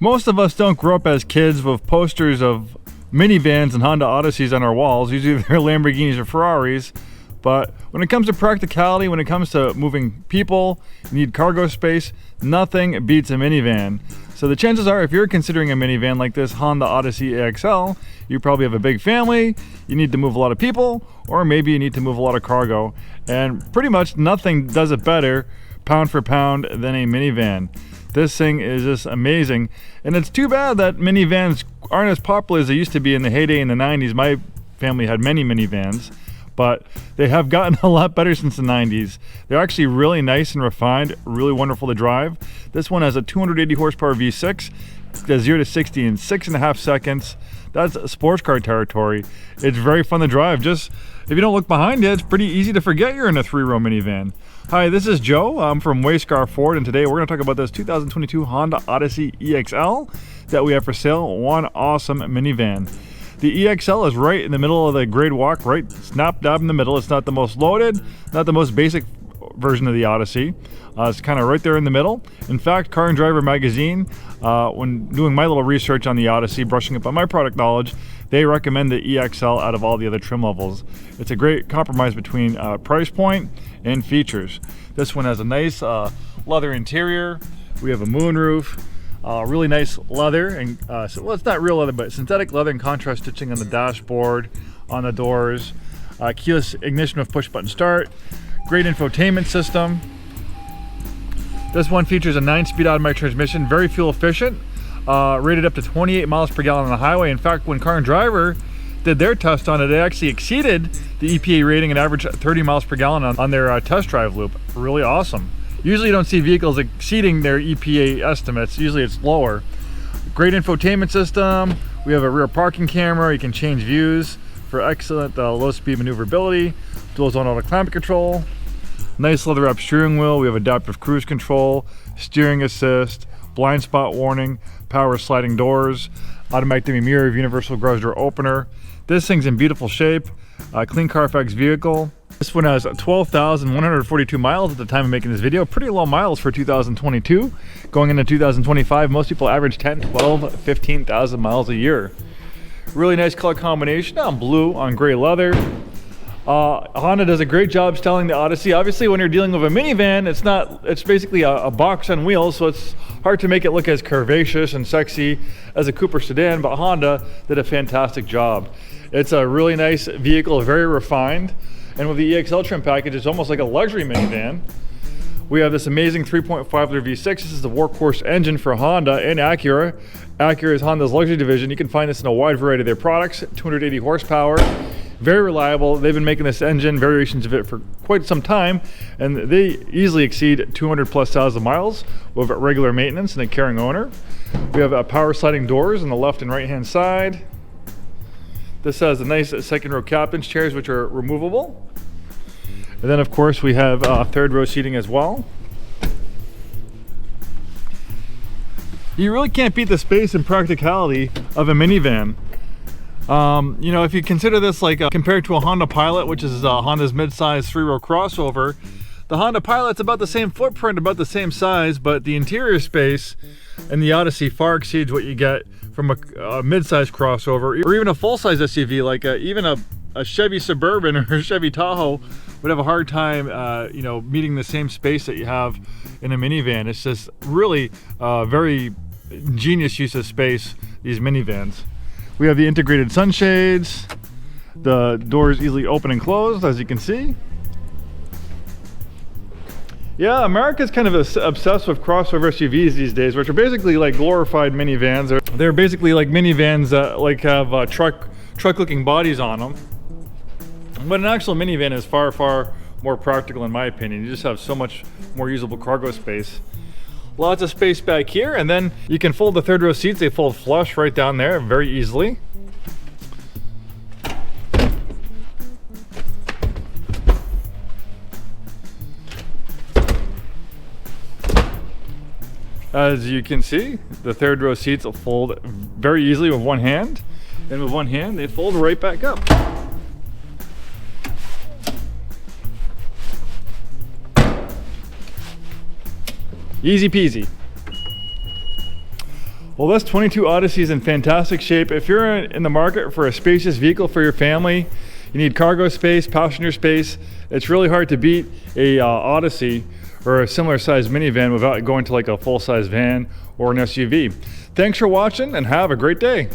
Most of us don't grow up as kids with posters of minivans and Honda Odysseys on our walls. Usually they're Lamborghinis or Ferraris. But when it comes to practicality, when it comes to moving people, you need cargo space, nothing beats a minivan. So the chances are, if you're considering a minivan like this Honda Odyssey EXL, you probably have a big family, you need to move a lot of people, or maybe you need to move a lot of cargo. And pretty much nothing does it better, pound for pound, than a minivan. This thing is just amazing. And it's too bad that minivans aren't as popular as they used to be in the heyday in the 90s. My family had many minivans, but they have gotten a lot better since the 90s. They're actually really nice and refined, really wonderful to drive. This one has a 280 horsepower V6, does 0 to 60 in 6.5 seconds. That's sports car territory. It's very fun to drive. Just if you don't look behind you, it's pretty easy to forget you're in a 3-row minivan. Hi, this is Joe. I'm from Way Scarff Way, and today we're going to talk about this 2022 Honda Odyssey EXL that we have for sale. One awesome minivan. The EXL is right in the middle of the grade walk, right snap dab in the middle. It's not the most loaded, not the most basic version of the Odyssey. It's kind of right there in the middle. In fact, Car and Driver magazine, when doing my little research on the Odyssey, brushing up on my product knowledge, they recommend the EXL out of all the other trim levels. It's a great compromise between price point and features. This one has a nice leather interior. We have a moonroof. Really nice leather, and well, it's not real leather, but synthetic leather and contrast stitching on the dashboard, on the doors. Keyless ignition with push button start. Great infotainment system. This one features a 9-speed automatic transmission, very fuel efficient, rated up to 28 miles per gallon on the highway. In fact, when Car and Driver did their test on it, it actually exceeded the EPA rating and averaged 30 miles per gallon on their test drive loop. Really awesome. Usually you don't see vehicles exceeding their EPA estimates. Usually it's lower. Great infotainment system. We have a rear parking camera. You can change views for excellent low-speed maneuverability. Dual zone auto climate control. Nice leather wrapped steering wheel. We have adaptive cruise control, steering assist, blind spot warning, power sliding doors, automatic dimming mirror, universal garage door opener. This thing's in beautiful shape. Clean Carfax vehicle. This one has 12,142 miles at the time of making this video. Pretty low miles for 2022. Going into 2025, most people average 10, 12, 15,000 miles a year. Really nice color combination on blue, on gray leather. Honda does a great job styling the Odyssey. Obviously, when you're dealing with a minivan, it's basically a box on wheels, so it's hard to make it look as curvaceous and sexy as a Cooper sedan, but Honda did a fantastic job. It's a really nice vehicle, very refined. And with the EXL trim package, it's almost like a luxury minivan. We have this amazing 3.5-liter V6. This is the workhorse engine for Honda and Acura. Acura is Honda's luxury division. You can find this in a wide variety of their products. 280 horsepower, very reliable. They've been making this engine, variations of it, for quite some time, and they easily exceed 200,000+ miles with regular maintenance and a caring owner. We have power sliding doors on the left and right hand side. This has a nice second row captain's chairs, which are removable. And then of course we have third row seating as well. You really can't beat the space and practicality of a minivan. You know, if you consider this like compared to a Honda Pilot, which is Honda's mid-size 3-row crossover, the Honda Pilot's about the same footprint, about the same size, but the interior space in the Odyssey far exceeds what you get from a mid-size crossover, or even a full-size SUV, like even a Chevy Suburban or a Chevy Tahoe would have a hard time, you know, meeting the same space that you have in a minivan. It's just really very ingenious use of space, these minivans. We have the integrated sunshades. The doors easily open and closed, as you can see. Yeah, America's kind of obsessed with crossover SUVs these days, which are basically like glorified minivans. They're basically like minivans that like have truck-looking bodies on them. But an actual minivan is far, far more practical in my opinion. You just have so much more usable cargo space. Lots of space back here, and then you can fold the third row seats. They fold flush right down there very easily. As you can see, the third row seats will fold very easily with one hand, and with one hand they fold right back up. Easy peasy. Well, this 22 Odyssey is in fantastic shape. If you're in the market for a spacious vehicle for your family, you need cargo space, passenger space, it's really hard to beat a Odyssey or a similar size minivan without going to like a full-size van or an SUV. Thanks for watching and have a great day.